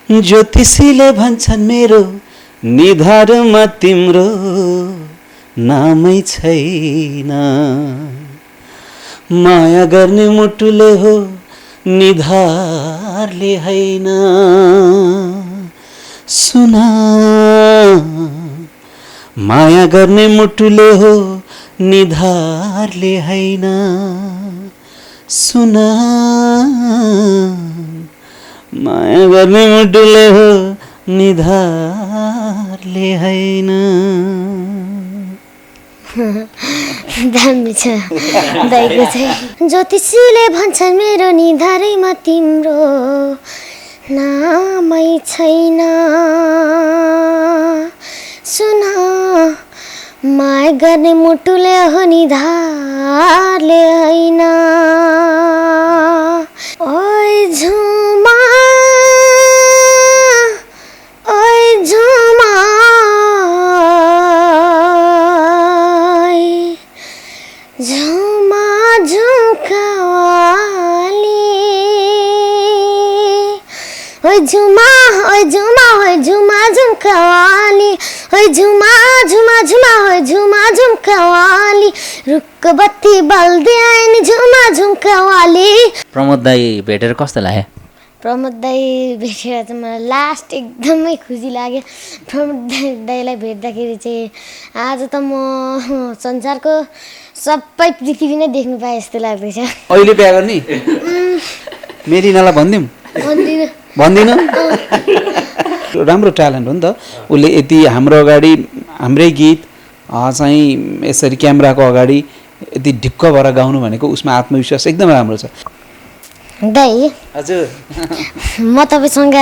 ज्योतिषीले भन्छन् मेरो निधारमा तिम्रो नामै छैन। माया गर्ने मुटुले हो निधारले हैन। सुन माया गर्ने मुटुले हो निधारले हैन। सुन माया गर्ने मुटुले हो निधारले हैन। दामी छ दाइको चाहिँ। ज्योतिषीले भन्छन् मेरो निधारैमा तिम्रो नामै छैन। सुन माया गर्ने मुटुले हो निधारले हैन। ओइ झुमा ओइ झुमा झुमा झुमकावाली। ओइ झुमा ओइ झुमा ओइ झुमा झुमकावाली। ओइ झुमा झुमा झुमा ओइ झुमा झुमकावाली। रुख बत्ती बल्दै आइन् झुमा झुमकावाली। प्रमोद दाई भेटेर कस्तो लाग्यो? प्रमोद दाई भेटेर चाहिँ मलाई लास्ट एकदमै खुसी लाग्यो। प्रमोद दाईलाई भेट्दाखेरि चाहिँ आज त म संसारको सबै पृथ्वी नै देख्नु पाएँ जस्तो लाग्दैछ। अहिले बिहा गर्ने मेरिनालाई भनिदिउँ? भन्दिनँ। राम्रो ट्यालेन्ट हो नि त उसले। यति हाम्रो अगाडि हाम्रै गीत चाहिँ यसरी क्यामेराको अगाडि यति ढिक्क भएर गाउनु भनेको उसमा आत्मविश्वास एकदम राम्रो छ। दाइ हजुर म तपाईँसँग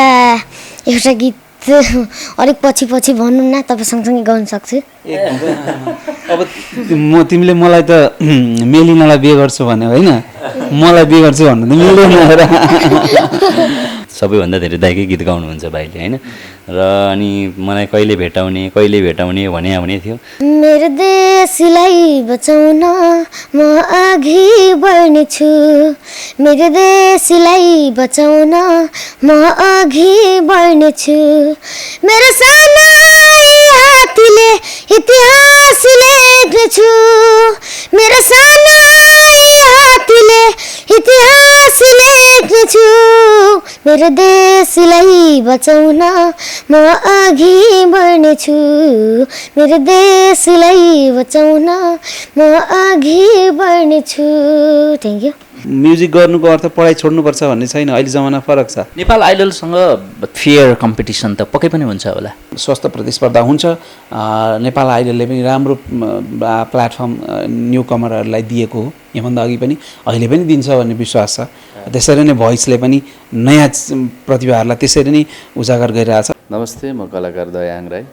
एउटा गीत अलिक पछि पछि भन्नु न, तपाईँ सँगसँगै गाउन सक्छु। अब तिमीले मलाई त मेलिनालाई बिहे गर्छु भन्यो होइन, मलाई बिहे गर्छु भन्नु त मिल्दैन। सबैभन्दा धेरै दाइकै गीत गाउनुहुन्छ भाइले होइन। र अनि मलाई कहिले भेटाउने भने थियो। मेरो देशलाई बचाउन म अघि बढ्नेछु। मेरो देशलाई बचाउन म अघि बढ्नेछु। मेरो सानो हातले इतिहास लेख्नेछु। मेरो सानो हातले इतिहास लेख्नेछु। मेरो देशलाई बचाउन म अघि बढ्नेछु। मेरो देशलाई बचाउन म अघि बढ्नेछु। Thank you. म्युजिक गर्नुको अर्थ पढाइ छोड्नुपर्छ भन्ने छैन, अहिले जमाना फरक छ। नेपाल आइडलसँग फेयर कम्पिटिसन त पक्कै पनि हुन्छ होला। स्वस्थ प्रतिस्पर्धा हुन्छ। नेपाल आइडलले पनि राम्रो प्लेटफर्म न्यू कमरहरूलाई दिएको हो, योभन्दा अघि पनि अहिले पनि दिन्छ भन्ने विश्वास छ। त्यसरी नै भोइसले पनि नयाँ प्रतिभाहरूलाई त्यसरी नै उजागर गरिरहेछ। नमस्ते, म कलाकार दयाङ राई।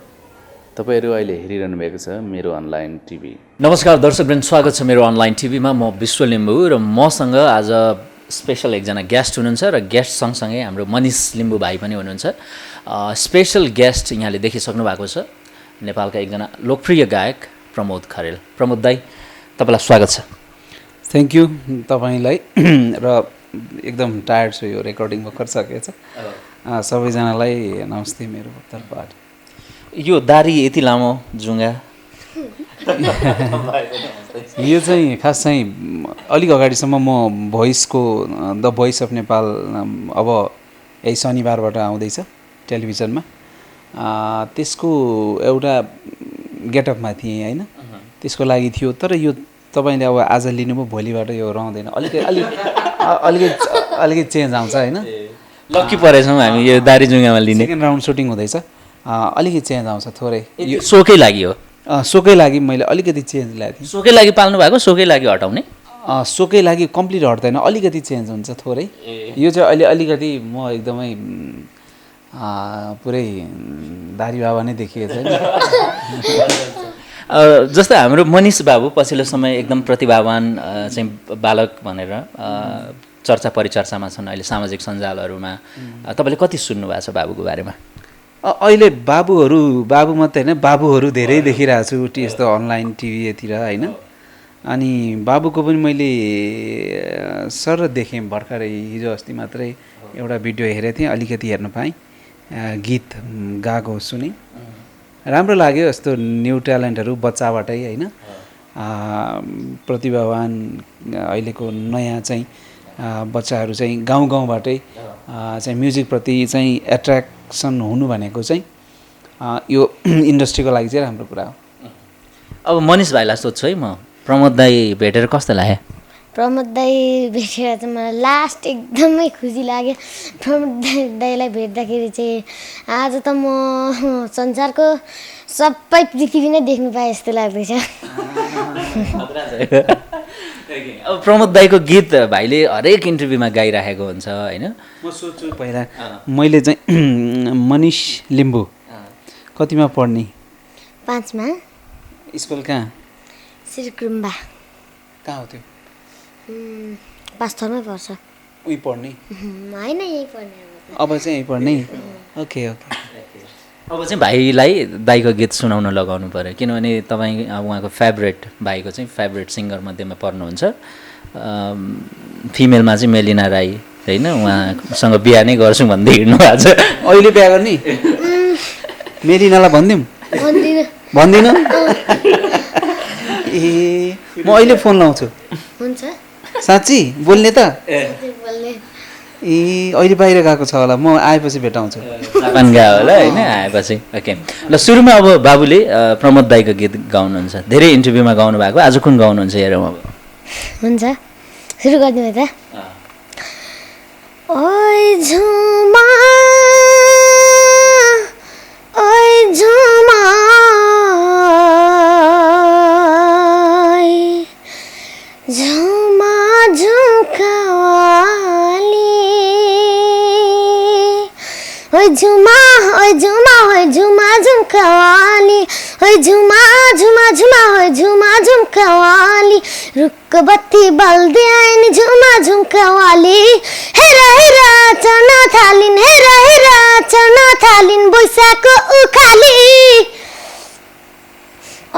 तपाईँहरू अहिले हेरिरहनु भएको छ मेरो अनलाइन टिभी। नमस्कार दर्शकवृन्द, स्वागत छ मेरो अनलाइन टिभीमा। म विश्व लिम्बू र मसँग आज स्पेसल एकजना गेस्ट हुनुहुन्छ र गेस्ट सँगसँगै हाम्रो मनिष लिम्बू भाइ पनि हुनुहुन्छ। स्पेसल गेस्ट यहाँले देखिसक्नु भएको छ, नेपालका एकजना लोकप्रिय गायक प्रमोद खरेल। प्रमोद दाई, तपाईँलाई स्वागत छ। थ्याङ्क यू तपाईँलाई। र एकदम टायर्ड छु, यो रेकर्डिङ भर्खर सकेको छ। सबैजनालाई नमस्ते मेरो तर्फबाट। यो दारी यति लामो जुङ्गा यो चाहिँ खास चाहिँ अलिक अगाडिसम्म म भोइसको द भोइस अफ नेपाल अब यही शनिबारबाट आउँदैछ टेलिभिजनमा, त्यसको एउटा गेटअपमा थिएँ होइन, त्यसको लागि थियो। तर यो तपाईँले अब आज लिनुभयो, भोलिबाट यो रहँदैन, अलिकति चेन्ज आउँछ होइन। लक्की परेछौँ हामी यो दारी जुङ्गामा लिने। सेकेन्ड राउन्ड सुटिङ हुँदैछ, अलिकति चेन्ज आउँछ थोरै। यो सोकै लागि हो? सोकै लागि मैले अलिकति चेन्ज ल्याएको थिएँ। सोकै लागि पाल्नु भएको, सोकै लागि हटाउने? सोकै लागि कम्प्लिट हट्दैन, अलिकति चेन्ज हुन्छ थोरै। यो चाहिँ अहिले अलिकति म एकदमै पुरै दारी बाबा नै देखिएको छैन। जस्तै हाम्रो मनिष बाबु पछिल्लो समय एकदम प्रतिभावान चाहिँ बालक भनेर चर्चा परिचर्चामा छन् अहिले सामाजिक सञ्जालहरूमा। तपाईँले कति सुन्नुभएको छ बाबुको बारेमा? अहिले बाबु मात्रै होइन, बाबुहरू धेरै देखिरहेको छु यस्तो अनलाइन टिभीतिर होइन। अनि बाबुको पनि मैले सर देखेँ भर्खरै, हिजो अस्ति मात्रै एउटा भिडियो हेरेको थिएँ, अलिकति हेर्न पाएँ। गीत गाएको सुने राम्रो लाग्यो। यस्तो न्यू ट्यालेन्टहरू बच्चाबाटै होइन प्रतिभावान अहिलेको नयाँ चाहिँ बच्चाहरू चाहिँ गाउँ गाउँबाटै चाहिँ म्युजिकप्रति चाहिँ एट्र्याक्सन हुनु भनेको चाहिँ यो इन्डस्ट्रीको लागि चाहिँ राम्रो कुरा हो। अब मनिष भाइलाई सोध्छु है म, प्रमोद दाई भेटेर कस्तो लाग्यो? प्रमोद दाई भेटेर चाहिँ मलाई लास्ट एकदमै खुसी लाग्यो। प्रमोद दाईलाई भेट्दाखेरि चाहिँ आज त म संसारको सबै पृथ्वी नै देख्नु पाएँ जस्तो लाग्दैछ। अब प्रमोद दाईको गीत भाइले हरेक इन्टरभ्यूमा गाइराखेको हुन्छ होइन? म सोध्छु पहिला मैले चाहिँ मनिष लिम्बू कतिमा पढ्ने? 5 मा। स्कुल कहाँ? श्रीकृम्बा। कहाँ हो त्यो? पाँचथरमै पर्छ। उही पढ्ने? होइन यहीँ पढ्ने। अब चाहिँ यहीँ पढ्ने? Okay okay. अब चाहिँ भाइलाई दाईको गीत सुनाउन लगाउनु पऱ्यो, किनभने तपाईँ उहाँको फेभरेट, भाइको चाहिँ फेभरेट सिङ्गर मध्येमा पर्नुहुन्छ। फिमेलमा चाहिँ मेलिना राई होइन, उहाँसँग बिहा नै गर्छु भन्दै हिँड्नु भएको छ। अहिले बिहा गर्ने? मेलिनालाई भनिदिउँ? भन्दिनँ? ए म अहिले फोन लाउँछु। हुन्छ साँच्ची बोल्ने त? बोल्ने। ए अहिले बाहिर गएको छ होला, म आएपछि भेटाउँछु। जापान गयो होला होइन आएपछि। ओके ल, सुरुमा अब बाबुले प्रमोद दाईको गीत गाउनुहुन्छ, धेरै इन्टरभ्यूमा गाउनु भएको, आज कुन गाउनुहुन्छ हेरौँ अब। हुन्छ सुरु गरिदिनु त। ओइ झुमा ओइ झुमा झुमा झुमकावाली ओइ झुमा ओइ झुमा ओइ झुमा झुमकावाली ओइ झुमा झुमा झुमा ओइ झुमा झुमकावाली रुख बत्ती बल्दै आइन् झुमा झुमकावाली हेरा हेरा चढ्न थालिन् हेरा हेरा चढ्न थालिन् बैशाखको उखाली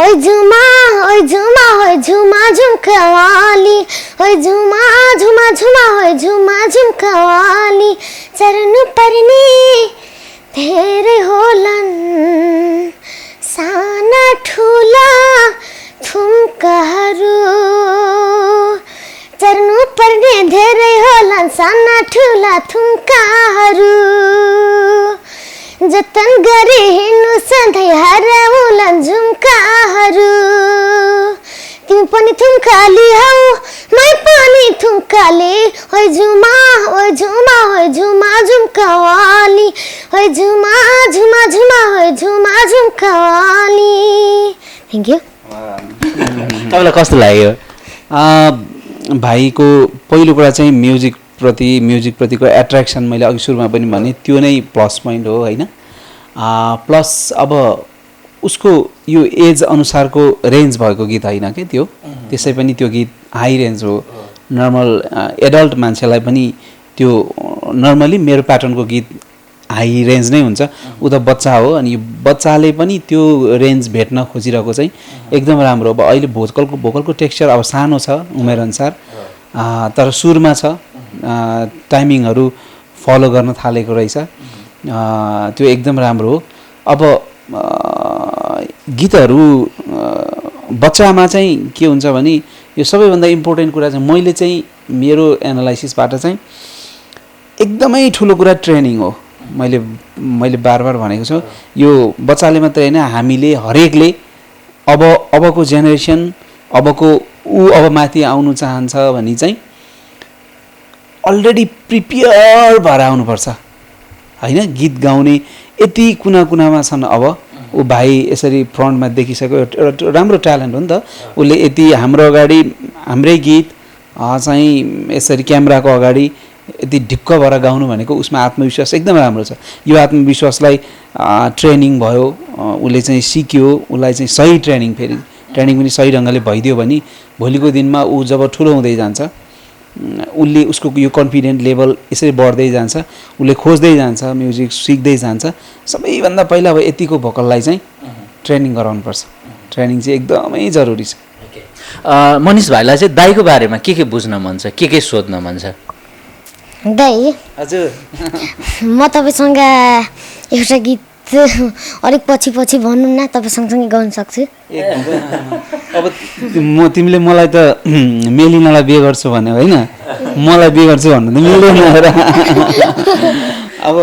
ओइ झुमा ओइ झुमा ओइ झुमा झुमकावाली ओइ झुमा झुमा झुमा ओइ झुमा झुमकावाली चढ्नु पर्ने धेरै होलान् साना ठुला थुम्काहरू चढ्नु पर्ने धेरै होलान् साना ठुला थुम्काहरू जतन गरी हिँड्नु सधैँ हराउलान् झुम्काहरू तिमी पनि थुम्काली हौ मै पनि थुम्काले ओइ झुमा ओइ झुमा ओइ झुमा झुमकावाली ओइ झुमा झुमा झुमा ओइ झुमा झुमकावाली। Thank you. तपाईँलाई कस्तो लाग्यो? भाइको पहिलो कुरा चाहिँ म्युजिकप्रतिको एट्र्याक्सन मैले अघि सुरुमा पनि भने त्यो नै प्लस पोइन्ट हो होइन। प्लस अब उसको यो एज अनुसारको रेन्ज भएको गीत होइन कि त्यो, त्यसै पनि त्यो गीत हाई रेन्ज हो। नर्मल एडल्ट मान्छेलाई पनि त्यो नर्मली मेरो प्याटर्नको गीत हाई रेन्ज नै हुन्छ। ऊ त बच्चा हो अनि बच्चाले पनि त्यो रेन्ज भेट्न खोजिरहेको चाहिँ एकदम राम्रो हो। अब अहिले भोकलको टेक्स्चर अब सानो छ उमेरअनुसार, तर सुरमा छ, टाइमिङहरू फलो गर्न थालेको रहेछ, त्यो एकदम राम्रो हो। अब गीतहरू बच्चामा चाहिँ के हुन्छ भने यो सबैभन्दा इम्पोर्टेन्ट कुरा चाहिँ मैले चाहिँ मेरो एनालाइसिसबाट चाहिँ एकदमै ठुलो कुरा ट्रेनिङ हो। मैले बार बार भनेको छु, यो बच्चाले मात्रै होइन हामीले हरेकले अबको जेनेरेसन अब माथि आउनु चाहन्छ भने चाहिँ अलरेडी प्रिपेयर भएर आउनुपर्छ होइन। गीत गाउने यति कुना कुनामा छन्। अब ऊ भाइ यसरी फ्रन्टमा देखिसक्यो, एउटा राम्रो ट्यालेन्ट हो नि त। उसले यति हाम्रो अगाडि हाम्रै गीत चाहिँ यसरी क्यामेराको अगाडि यति ढिक्क भएर गाउनु भनेको उसमा आत्मविश्वास एकदम राम्रो छ। यो आत्मविश्वासलाई ट्रेनिङ भयो, उसले चाहिँ सिक्यो, उसलाई चाहिँ सही ट्रेनिङ पनि सही ढङ्गले भइदियो भने भोलिको दिनमा ऊ जब ठुलो हुँदै जान्छ उसको यो कन्फिडेन्ट लेभल यसरी बढ्दै जान्छ, उसले खोज्दै जान्छ, म्युजिक सिक्दै जान्छ। सबैभन्दा पहिला अब यतिको भोकललाई चाहिँ ट्रेनिङ गराउनुपर्छ। ट्रेनिङ चाहिँ एकदमै जरुरी छ। मनिष भाइलाई चाहिँ दाईको बारेमा के बुझ्न मन छ, के सोध्न मन छ? दाई हजुर म तपाईँसँग एउटा गीत अलिक पछि भन्नु न, तपाईँ सँगसँगै गाउन सक्छु। अब तिमीले मलाई त मेलिनालाई बिहे गर्छु भन्यो होइन, मलाई बिहे गर्छु भन्नु त मिल्दैन र। अब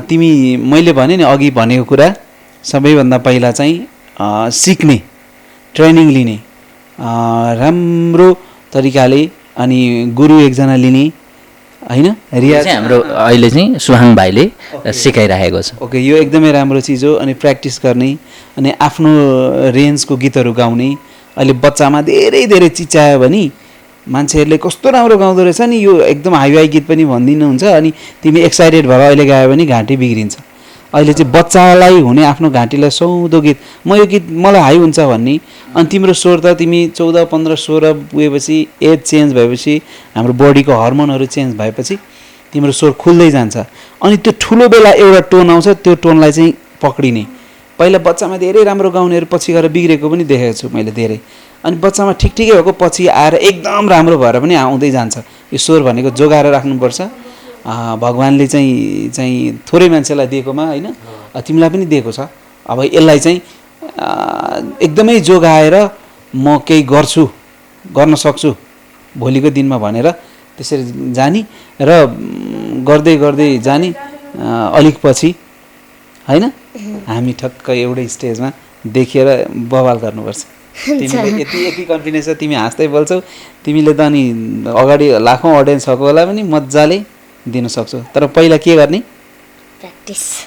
तिमी मैले भने नि अघि भनेको कुरा, सबैभन्दा पहिला चाहिँ सिक्ने, ट्रेनिङ लिने, राम्रो तरिकाले, अनि गुरु एकजना लिने होइन। रियाज हाम्रो अहिले चाहिँ सुहाङ भाइले सिकाइराखेको छ। ओके, यो एकदमै राम्रो चिज हो। अनि प्र्याक्टिस गर्ने, अनि आफ्नो रेन्जको गीतहरू गाउने। अहिले बच्चामा धेरै धेरै चिच्यायो भने मान्छेहरूले कस्तो राम्रो गाउँदो रहेछ नि, यो एकदम हाई गीत पनि भनिदिनुहुन्छ। अनि तिमी एक्साइटेड भएर अहिले गायो भने घाँटी बिग्रिन्छ। अहिले चाहिँ बच्चालाई हुने आफ्नो घाँटीलाई सुहाउँदो गीत, म यो गीत मलाई हाई हुन्छ भन्ने। अनि तिम्रो स्वर त तिमी 14, 15, 16 पुगेपछि, एज चेन्ज भएपछि, हाम्रो बडीको हर्मोनहरू चेन्ज भएपछि तिम्रो स्वर खुल्दै जान्छ। अनि त्यो ठुलो बेला एउटा टोन आउँछ, त्यो टोनलाई चाहिँ पक्रिने। पहिला बच्चामा धेरै राम्रो गाउनेहरू पछि गएर बिग्रेको पनि देखेको छु मैले धेरै। अनि बच्चामा ठिकै भएको पछि आएर एकदम राम्रो भएर पनि आउँदै जान्छ। यो स्वर भनेको जोगाएर राख्नुपर्छ। भगवान्ले चाहिँ थोरै मान्छेलाई दिएकोमा होइन, तिमीलाई पनि दिएको छ। अब यसलाई चाहिँ एकदमै जोगाएर म केही गर्छु, गर्न सक्छु भोलिको दिनमा भनेर त्यसरी जानी र गर्दै गर्दै जानी। अलिक पछि होइन हामी ठक्क एउटै स्टेजमा देखेर बवाल गर्नुपर्छ। तिमीले यति कन्फिडेन्स छ, तिमी हाँस्दै बोल्छौ, तिमीले त अनि अगाडि लाखौँ अडियन्स भएको बेला पनि मजाले दिन सक्छौ। तर पहिला के गर्ने?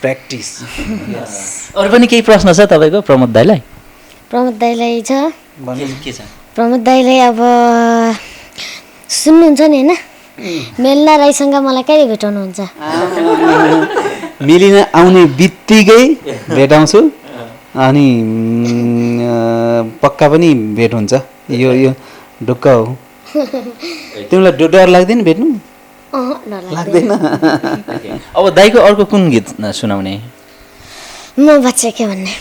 प्र्याक्टिस। अरू पनि केही प्रश्न छ तपाईँको प्रमोद दाइलाई? प्रमोद दाइलाई छ, के छ? प्रमोद दाइले अब सुन्नुहुन्छ नि होइन, मेलिना राईसँग मलाई कहिले भेटाउनुहुन्छ? मेलिना आउने बित्तिकै भेटाउँछु, अनि पक्का पनि भेट हुन्छ। यो ढुक्क हो। तिमीलाई डर लाग्दैन भेट्नु? लाग्दैन। अब दाइको अर्को कुन गीत सुनाउने? म बाँचेकै भन्ने।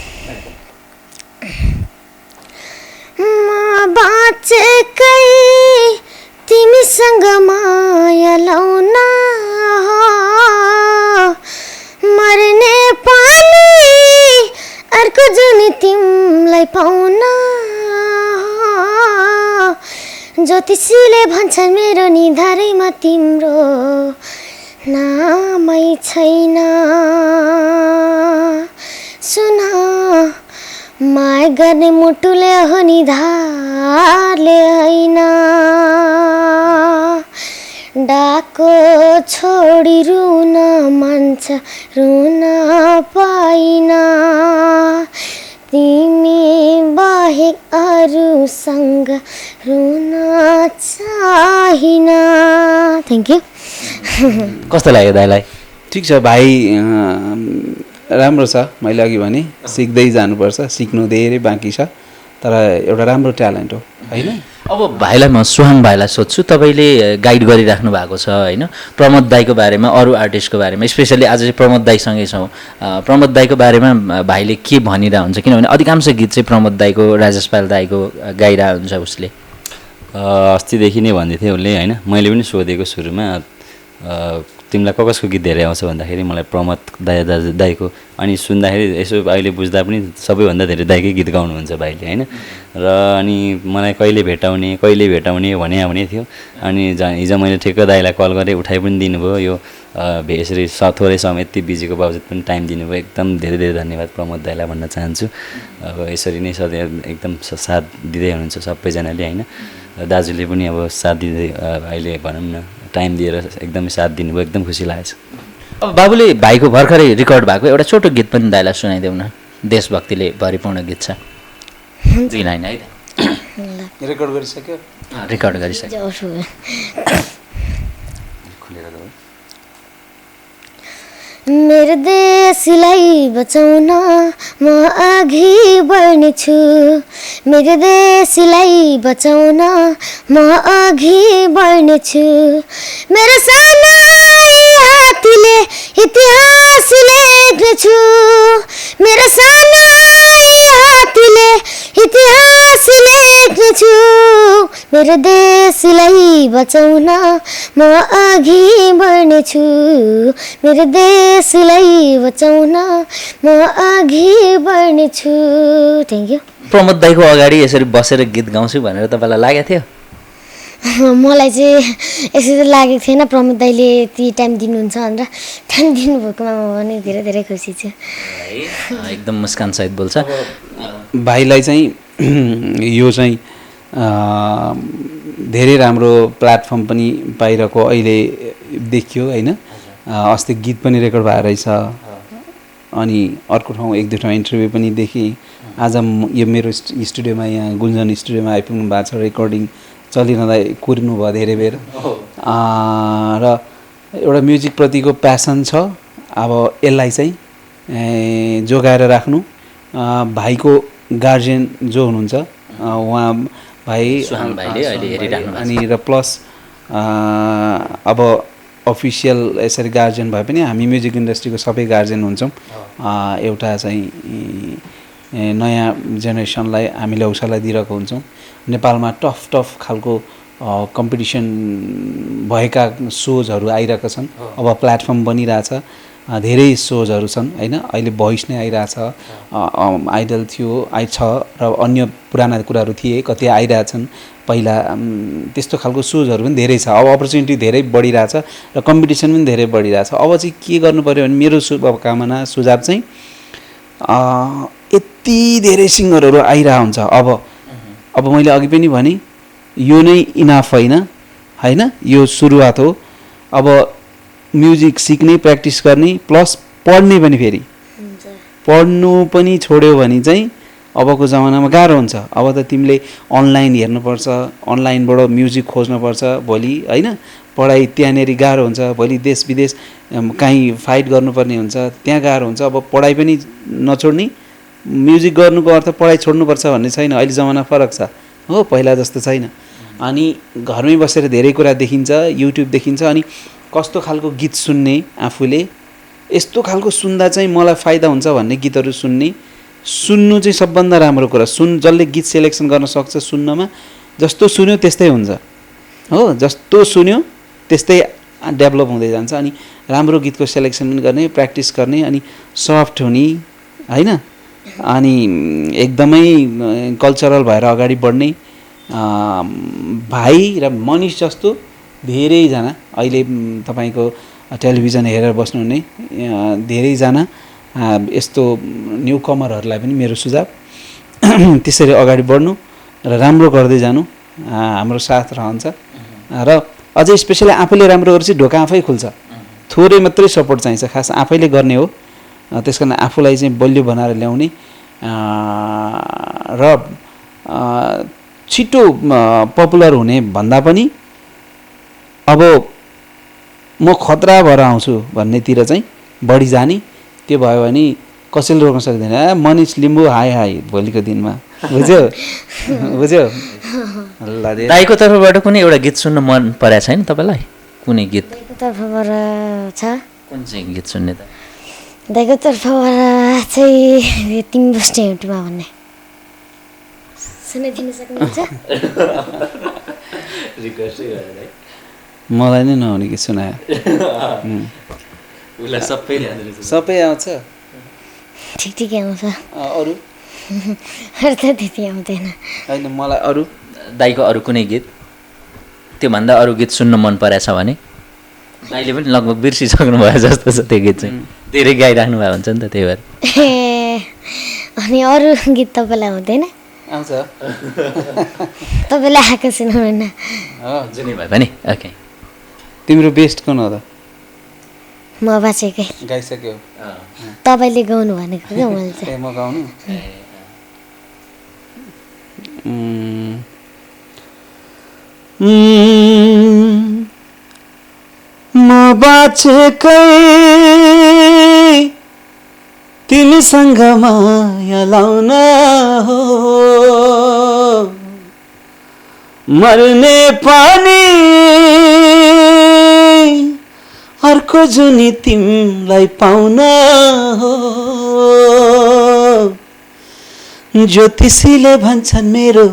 म बाँचेकै तिमीसँग माया लाउन, मर्ने पानी अर्को जुनी तिमीलाई पाउन। ज्योतिषीले भन्छन् मेरो निधारैमा तिम्रो नामै छैन। सुन, माया गर्ने मुटुले हो निधारले होइन। डाको छोडी रुन मान्छ, रुन पाइन। तिमी बाहेक अरूसँग रुन चाहिन। Thank you. कस्तो लाग्यो दाइलाई? ठिक छ भाइ, राम्रो छ। मैले अघि भने सिक्दै जानुपर्छ, सिक्नु धेरै बाँकी छ, तर एउटा राम्रो ट्यालेन्ट हो होइन। अब भाइलाई म सुहाङ भाइलाई सोध्छु, तपाईँले गाइड गरिराख्नु भएको छ होइन प्रमोद दाइको बारेमा, अरू आर्टिस्टको बारेमा, स्पेसली आज चाहिँ प्रमोद दाइसँगै छौँ। प्रमोद दाइको बारेमा भाइले के भनिरहेको हुन्छ? किनभने अधिकांश गीत चाहिँ प्रमोद दाइको, राजेश पाल दाइको गाइरहेको हुन्छ उसले। अस्तिदेखि नै भन्दै थियो उसले होइन, मैले पनि सोधेको सुरुमा तिमीलाई कसको गीत धेरै आउँछ भन्दाखेरि मलाई प्रमोद दाइको। अनि सुन्दाखेरि यसो अहिले बुझ्दा पनि सबैभन्दा धेरै दाइकै गीत गाउनुहुन्छ भाइले होइन। र अनि मलाई कहिले भेटाउने भने थियो। अनि हिजो मैले ठिक्क दाइलाई कल गरेँ, उठाइ पनि दिनुभयो। यो यसरी थोरै समय यति बिजीको बावजुद पनि टाइम दिनुभयो, एकदम धेरै धेरै धन्यवाद प्रमोद दाइलाई भन्न चाहन्छु। अब यसरी नै सधैँ एकदम साथ दिँदै हुनुहुन्छ सबैजनाले होइन। दाजुले पनि अब साथ दिँदै अहिले भनौँ न टाइम दिएर एकदमै साथ दिनुभयो, एकदम खुसी लागेको छ। अब बाबुले भाइको भर्खरै रेकर्ड भएको एउटा छोटो गीत पनि दाइलाई सुनाइदेऊ न, देशभक्तिले भरिपूर्ण गीत छ। जी लाइन है रेकर्ड गरिसक्यो? रेकर्ड गरिसक्यो। मेरो देशलाई बचाउन म अघि बढ्नेछु। मेरो देशलाई बचाउन म अघि बढ्नेछु। मेरो सानो हातले इतिहास लेख्नेछु। मेरो सानो हातले इतिहास लेख्नेछु। मेरो देशलाई बचाउन म अघि बढ्नेछु मेरो देशलाई बचाउन म अघि बढ्नेछु। Thank you. प्रमोद दाईको अगाडि यसरी बसेर गीत गाउँछु भनेर तपाईँलाई लागेको थियो? मलाई चाहिँ यसरी त लागेको थिएन प्रमोद दाईले यति टाइम दिनुहुन्छ भनेर। टाइम दिनुभएकोमा म पनि धेरै धेरै खुसी छु। एकदम मुस्कानसहित बोल्छ। भाइलाई चाहिँ यो चाहिँ धेरै राम्रो प्लेटफर्म पनि पाइरहेको अहिले देखियो होइन। अस्ति गीत पनि रेकर्ड भएर रहेछ अनि अर्को ठाउँ एक दुई ठाउँ इन्टरभ्यू पनि देखेँ। आज यो मेरो स्टुडियोमा यहाँ गुन्जन स्टुडियोमा आइपुग्नु भएको छ। रेकर्डिङ चलिरहँदा कुर्नु भयो धेरै बेर र एउटा म्युजिकप्रतिको प्यासन छ। अब यसलाई चाहिँ जोगाएर राख्नु। भाइको गार्जियन जो हुनुहुन्छ उहाँ भाइ सुहान भाइले अहिले हेरिराख्नु भएको छ। अनि र प्लस अब अफिसियल यसरी गार्जियन भए पनि हामी म्युजिक इन्डस्ट्रीको सबै गार्जियन हुन्छौँ। एउटा चाहिँ नयाँ जेनेरेसनलाई हामीले हौसला दिइरहेको हुन्छौँ। नेपालमा टफ खालको कम्पिटिसन भएका सोजहरू आइरहेका छन्। अब प्लेटफर्म बनिरहेछ, धेरै सोजहरू छन् होइन। अहिले भोइस नै आइरहेछ, आइडल थियो छ र अन्य पुराना कुराहरू थिए कति आइरहेछन् पहिला। त्यस्तो खालको सोजहरू पनि धेरै छ। अब अपर्च्युनिटी धेरै बढिरहेछ र कम्पिटिसन पनि धेरै बढिरहेछ। अब चाहिँ के गर्नु पऱ्यो भने मेरो शुभकामना सुझाव चाहिँ यति धेरै सिङ्गरहरू आइरहेको हुन्छ। अब मैले अघि पनि भने यो नै इनाफ होइन, यो सुरुवात हो। अब म्युजिक सिक्ने, प्र्याक्टिस गर्ने प्लस पढ्ने पनि। फेरि पढ्नु पनि छोड्यो भने चाहिँ अबको जमानामा गाह्रो हुन्छ। अब त तिमीले अनलाइन हेर्नुपर्छ, अनलाइनबाट म्युजिक खोज्नुपर्छ भोलि होइन। पढाइ त्यहाँनिर गाह्रो हुन्छ, भोलि देश विदेश कहीँ फाइट गर्नुपर्ने हुन्छ, त्यहाँ गाह्रो हुन्छ। अब पढाइ पनि नछोड्ने, म्युजिक गर्नुको अर्थ पढाइ छोड्नुपर्छ भन्ने छैन। अहिले जमाना फरक छ हो, पहिला जस्तो छैन। अनि घरमै बसेर धेरै कुरा देखिन्छ, युट्युब देखिन्छ। अनि कस्तो खालको गीत सुन्ने आफूले, यस्तो खालको सुन्दा चाहिँ मलाई फाइदा हुन्छ भन्ने गीतहरू सुन्नु चाहिँ सबभन्दा राम्रो कुरा। जसले गीत सेलेक्सन गर्न सक्छ सुन्नमा, जस्तो सुन्यो त्यस्तै हुन्छ हो। जस्तो सुन्यो त्यस्तै डेभलप हुँदै जान्छ। अनि राम्रो गीतको सेलेक्सन पनि गर्ने, प्र्याक्टिस गर्ने, अनि सफ्ट हुने होइन। अनि एकदमै कल्चरल भएर अगाडि बढ्ने। भाइ र मनिष जस्तो धेरैजना अहिले तपाईँको टेलिभिजन हेरेर बस्नुहुने धेरैजना यस्तो न्यु कमरहरूलाई पनि मेरो सुझाव त्यसरी अगाडि बढ्नु र राम्रो गर्दै जानु। हाम्रो साथ रहन्छ र अझै स्पेसली आफूले राम्रो गरेपछि ढोका आफै खुल्छ। थोरै मात्रै सपोर्ट चाहिन्छ, खास आफैले गर्ने हो। त्यस कारण आफूलाई चाहिँ बलियो बनाएर ल्याउने र छिटो पपुलर हुने भन्दा पनि अब म खतरा भएर आउँछु भन्नेतिर चाहिँ बढी जाने। त्यो भयो भने कसैले रोक्न सक्दैन। मनिष लिम्बू हाई भोलिको दिनमा। बुझ्यो ल। दाईको तर्फबाट कुनै एउटा गीत सुन्न मन परेको छैन तपाईँलाई? कुनै गीत दाइको तर्फबाट छ? कुन चाहिँ गीत सुन्ने त? दाइको तर्फबाट चाहिँ तिमी बस्ने एउटीमा भन्ने सुनाइदिन सक्नुहुन्छ? मलाई नै नहुने गीत सुनायो। सबै आउँछ, ठिकै आउँछ। अरू अरू त त्यति आउँदैन। होइन मलाई अरू दाईको अरू कुनै गीत, त्योभन्दा अरू गीत सुन्न मन परेछ भने? दाईले पनि लगभग बिर्सिसक्नु भयो जस्तो छ त्यो गीत चाहिँ। धेरै गाइराख्नु भएको हुन्छ नि त, त्यही भएर। अनि अरू गीत तपाईँलाई आउँदैन? आउँछ। तपाईँलाई आएको सुनाउनु न। जुनै भए पनि ओके। तिम्रो बेस्ट कुन हो त? म बाँचेकै। गाइसक्यो तपाईँले गाउनु भनेको क्या मैले चाहिँ। म गाउनु म बाँचेकै तिमीसँग माया लाउन हो, मर्ने पानी अर्को जुनी तिमीलाई पाउन हो। ज्योतिषीले भन्छन् मेरो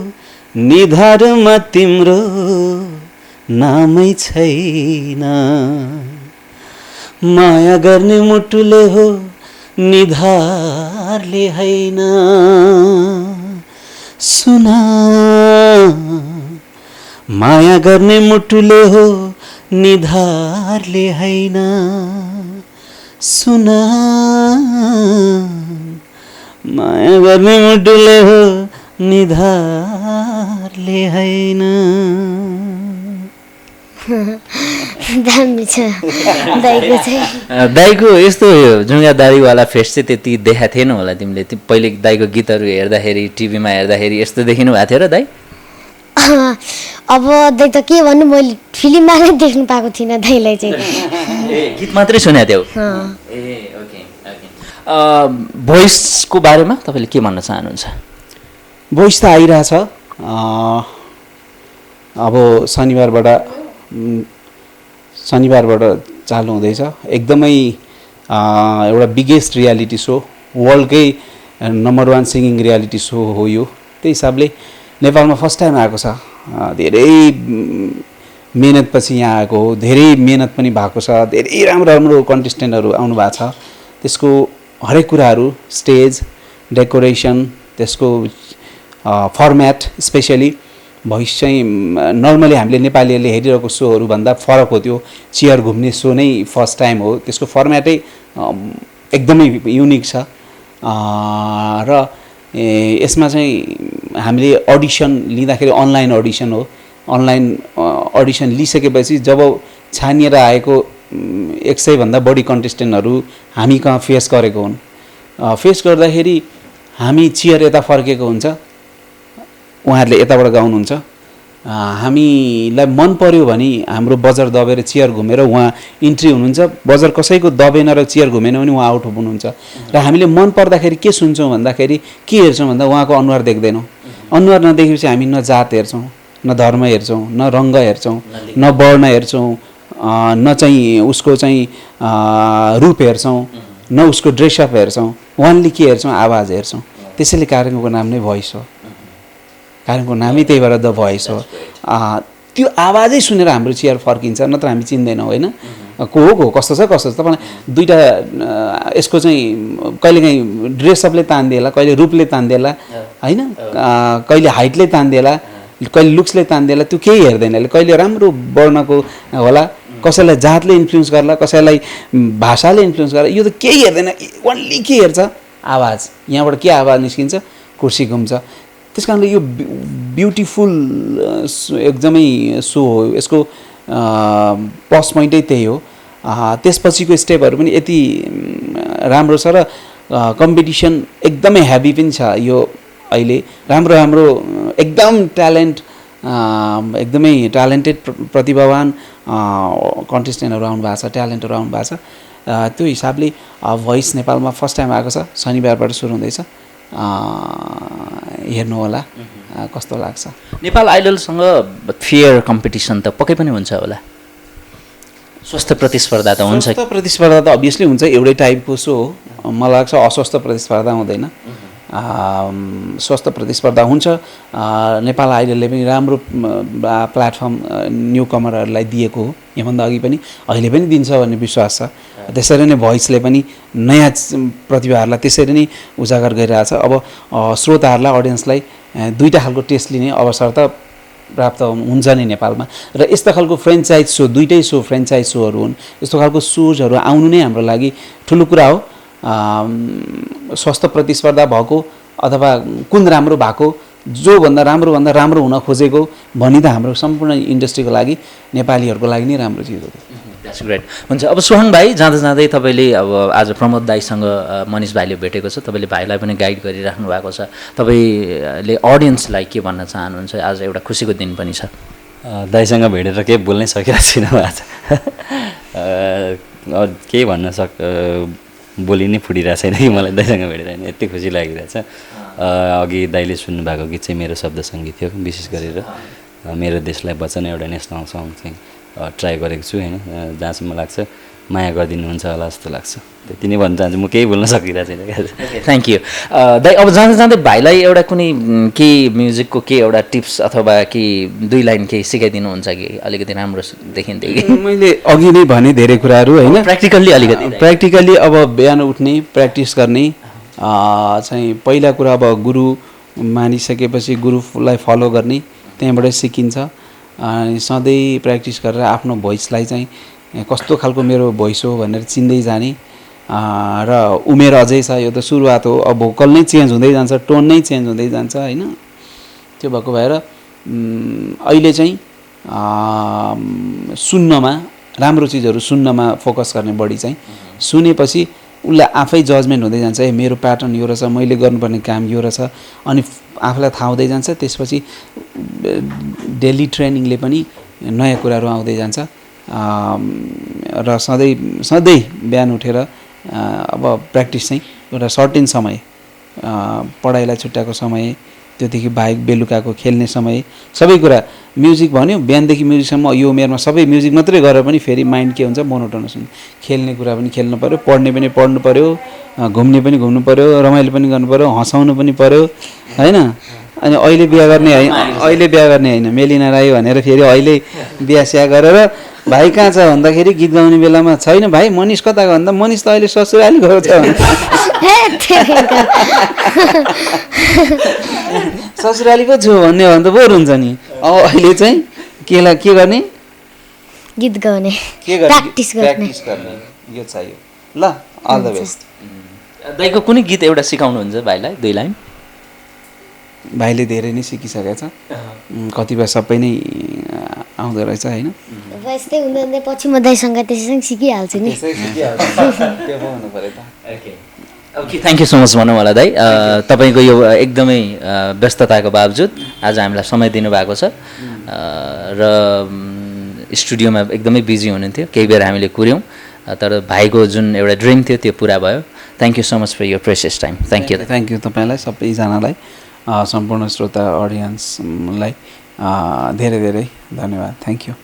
निधारमा तिम्रो नामै छैन माया गर्ने मुटुले हो निधारले हैन सुन माया गर्ने मुटुले हो निधारले हैन सुन माया गर्ने मुटुले हो निधारले हैन दामी छ दाइको चाहिँ दाइको यस्तो जुङ्गादारीवाला फेस चाहिँ त्यति देखाएको थिएन होला तिमीले पहिले दाइको गीतहरू हेर्दाखेरि टिभीमा हेर्दाखेरि यस्तो देखिनु भएको थियो र दाइ अब दाइ त के भन्नु मैले फिल्ममा नै देख्नु पाएको थिइनँ दाइलाई चाहिँ गीत मात्रै सुनेको थियौ ए ओके भोइसको बारेमा तपाईँले के भन्न चाहनुहुन्छ भोइस त आइरहेछ अब शनिबारबाट चालु हुँदैछ एकदमै एउटा बिगेस्ट रियालिटी सो वर्ल्डकै नम्बर 1 सिङ्गिङ रियालिटी सो हो यो त्यही हिसाबले नेपालमा फर्स्ट टाइम आएको छ धेरै मेहनतपछि यहाँ आएको हो धेरै मेहनत पनि भएको छ धेरै राम्रो राम्रो कन्टेस्टेन्टहरू आउनु भएको छ त्यसको हरेक कुराहरू स्टेज डेकोरेसन त्यसको फर्म्याट स्पेसली भोइस चाहिँ नर्मली हामीले नेपालीहरूले हेरिरहेको सोहरूभन्दा फरक हो त्यो चेयर घुम्ने सो नै फर्स्ट टाइम हो त्यसको फर्म्याटै एकदमै युनिक छ र यसमा चाहिँ हामीले अडिसन लिँदाखेरि अनलाइन अडिसन हो अनलाइन अडिसन लिइसकेपछि जब छानिएर आएको 100 भन्दा बढी कन्टेस्टेन्टहरू हामी कहाँ फेस गरेको हुन् फेस गर्दाखेरि हामी चेयर यता फर्केको हुन्छ उहाँहरूले यताबाट गाउनुहुन्छ हामीलाई मन पर्यो भने हाम्रो बजार दबेर चेयर घुमेर उहाँ इन्ट्री हुनुहुन्छ बजार कसैको दबेन र चेयर घुमेन भने उहाँ आउट हुनुहुन्छ र हामीले मन पर्दाखेरि के सुन्छौँ भन्दाखेरि के हेर्छौँ भन्दा उहाँको अनुहार देख्दैनौँ अनुहार नदेखेपछि हामी न जात हेर्छौँ न धर्म हेर्छौँ न रङ्ग हेर्छौँ न वर्ण हेर्छौँ न चाहिँ उसको चाहिँ रूप हेर्छौँ न उसको ड्रेसअप हेर्छौँ उहाँले के हेर्छौँ आवाज हेर्छौँ त्यसैले कार्यक्रमको नाम नै भोइस हो कार्यक्रमको नामै त्यही भएर द भोइस हो त्यो आवाजै सुनेर हाम्रो चेयर फर्किन्छ नत्र हामी चिन्दैनौँ होइन को हो कस्तो छ तपाईँलाई दुईवटा यसको चाहिँ कहिलेकाहीँ ड्रेसअपले तान्दिएला कहिले रूपले तान्दिएला होइन कहिले हाइटले तान्दिएला कहिले लुक्सले तान्दिएला त्यो केही हेर्दैन कहिले राम्रो वर्णको होला कसैलाई जातले इन्फ्लुएन्स गर्ला कसैलाई भाषाले इन्फ्लुएन्स गर्ला यो त केही हेर्दैन ओन्ली के हेर्छ आवाज यहाँबाट के आवाज निस्किन्छ कुर्सी घुम्छ त्यस कारणले यो ब्युटिफुल एकदमै सो हो यसको प्लस पोइन्टै त्यही हो त्यसपछिको स्टेपहरू पनि यति राम्रो छ र कम्पिटिसन एकदमै हेभी पनि छ यो अहिले राम्रो राम्रो एकदम एकदमै ट्यालेन्टेड प्रतिभावान कन्टेस्टेन्टहरू आउनु भएको छ ट्यालेन्टहरू आउनु भएको छ त्यो हिसाबले भोइस नेपालमा फर्स्ट टाइम आएको छ शनिबारबाट सुरु हुँदैछ हेर्नु होला कस्तो लाग्छ नेपाल आइडलसँग फेयर कम्पिटिसन त पक्कै पनि हुन्छ होला स्वस्थ प्रतिस्पर्धा त हुन्छ स्वस्थ प्रतिस्पर्धा त अभियसली हुन्छ एउटै टाइपको सो हो मलाई लाग्छ अस्वस्थ प्रतिस्पर्धा हुँदैन स्वस्थ प्रतिस्पर्धा हुन्छ नेपाल आइडलले पनि राम्रो प्लेटफर्म न्यू कमरहरूलाई दिएको हो योभन्दा अघि पनि अहिले पनि दिन्छ भन्ने विश्वास छ त्यसरी नै भोइसले पनि नयाँ प्रतिभाहरूलाई त्यसरी नै उजागर गरिरहेछ अब श्रोताहरूलाई अडियन्सलाई दुईवटा खालको टेस्ट लिने अवसर त प्राप्त हुन्छ नि नेपालमा र यस्तो खालको फ्रेन्चाइज सो दुईटै सो फ्रेन्चाइज सोहरू हुन् यस्तो खालको सोजहरू आउनु नै हाम्रो लागि ठुलो कुरा हो स्वस्थ प्रतिस्पर्धा भएको अथवा कुन राम्रो भएको जोभन्दा राम्रो हुन खोजेको भनी त हाम्रो सम्पूर्ण इन्डस्ट्रीको लागि नेपालीहरूको लागि नै राम्रो चिज हो द्याट्स ग्रेट हुन्छ अब सोहाङ भाइ जाँदा जाँदै तपाईँले अब आज प्रमोद दाईसँग मनिष भाइले भेटेको छ तपाईँले भाइलाई पनि गाइड गरिराख्नु भएको छ तपाईँले अडियन्सलाई के भन्न चाहनुहुन्छ आज एउटा खुसीको दिन पनि छ दाईसँग भेटेर केही बोल्नै सकिरहेको छैन आज केही भन्न बोली नै फुटिरहेको छैन कि मलाई दाईसँग भेटेर होइन यति खुसी लागिरहेछ अघि दाईले सुन्नुभएको गीत चाहिँ मेरो शब्द सङ्गीत थियो विशेष गरेर मेरो देशलाई बचाउने एउटा नेसनल सङ चाहिँ ट्राई गरेको छु होइन जहाँसम्म लाग्छ माया गरिदिनुहुन्छ होला जस्तो लाग्छ। त्यति नै भन्न चाहन्छु, म केही बोल्न सकिरहेको छैन। थ्याङ्क यू दाइ। अब जाँदै जाँदै भाइलाई एउटा कुनै केही म्युजिकको केही एउटा टिप्स अथवा केही 2 लाइन केही सिकाइदिनुहुन्छ कि अलिकति राम्रो देखिन्थ्यो कि? मैले अघि नै भने धेरै कुराहरू होइन, प्र्याक्टिकल्ली अलिकति प्र्याक्टिकली अब बिहान उठ्ने प्र्याक्टिस गर्ने चाहिँ पहिला कुरा अब गुरु मानिसकेपछि गुरुलाई फलो गर्ने, त्यहाँबाट सिकिन्छ। अनि सधैँ प्र्याक्टिस गरेर आफ्नो भोइसलाई चाहिँ कस्तो खालको मेरो भोइस हो भनेर चिन्दै जाने। र उमेर अझै छ, यो त सुरुवात हो, अब भोकल नै चेन्ज हुँदै जान्छ, टोन नै चेन्ज हुँदै जान्छ होइन। त्यो भएको भएर अहिले चाहिँ सुन्नमा, राम्रो चिजहरू सुन्नमा फोकस गर्ने बढी चाहिँ। सुनेपछि उसलाई आफै जजमेन्ट हुँदै जान्छ, ए मेरो प्याटर्न यो रहेछ, मैले गर्नुपर्ने काम यो रहेछ, अनि आफूलाई थाहा हुँदै जान्छ। त्यसपछि डेली ट्रेनिङले पनि नयाँ कुराहरू आउँदै जान्छ। र सधैँ बिहान उठेर अब प्र्याक्टिस चाहिँ एउटा सर्टेन समय, पढाइलाई छुट्याएको समय, त्योदेखि बाहेक बेलुकाको खेल्ने समय, सबै कुरा म्युजिक भन्यो बिहानदेखि म्युजिकसम्म। यो उमेरमा सबै म्युजिक मात्रै गरेर पनि फेरि माइन्ड के हुन्छ, मोनोटोनस हुन्छ। खेल्ने कुरा पनि खेल्नु पऱ्यो, पढ्ने पनि पढ्नु पऱ्यो, घुम्ने पनि घुम्नु पऱ्यो, रमाइलो पनि गर्नु पऱ्यो, हँसाउनु पनि पऱ्यो होइन। अनि अहिले बिहा गर्ने होइन मेलिना राई भनेर फेरि अहिले बिहा स्या गरेर भाइ कहाँ छ भन्दाखेरि गीत गाउने बेलामा छैन भाइ मनिष कता गयो भन्दा मनिष त अहिले ससुराली गएको छ ससुराली पो छु भन्ने हो भने त बोर हुन्छ नि। अब अहिले चाहिँ के गर्ने, गीत गाउने, के गर्ने, प्र्याक्टिस गर्ने यो चाहियो। ल अल द बेस्ट। दाइको कुनै गीत एउटा सिकाउनुहुन्छ भाइलाई 2 लाइन? भाइले धेरै नै सिकिसकेको छ, कतिपय सबै नै आउँदो रहेछ होइन। यस्तै हुँदै हुँदै पछि म दाइसँग त्यसैसँग सिकिहाल्छु नि। Okay thank you so much भनौँ होला दाइ। तपाईँको यो एकदमै व्यस्तताको बावजुद आज हामीलाई समय दिनुभएको छ र स्टुडियोमा एकदमै बिजी हुनुहुन्थ्यो, केही बेर हामीले कुर्यौँ, तर भाइको जुन एउटा ड्रिम थियो त्यो पुरा भयो। Thank you so much for your precious time. Thank you तपाईँलाई, सबैजनालाई, सम्पूर्ण श्रोता अडियन्सलाई धेरै धेरै धन्यवाद। Thank you.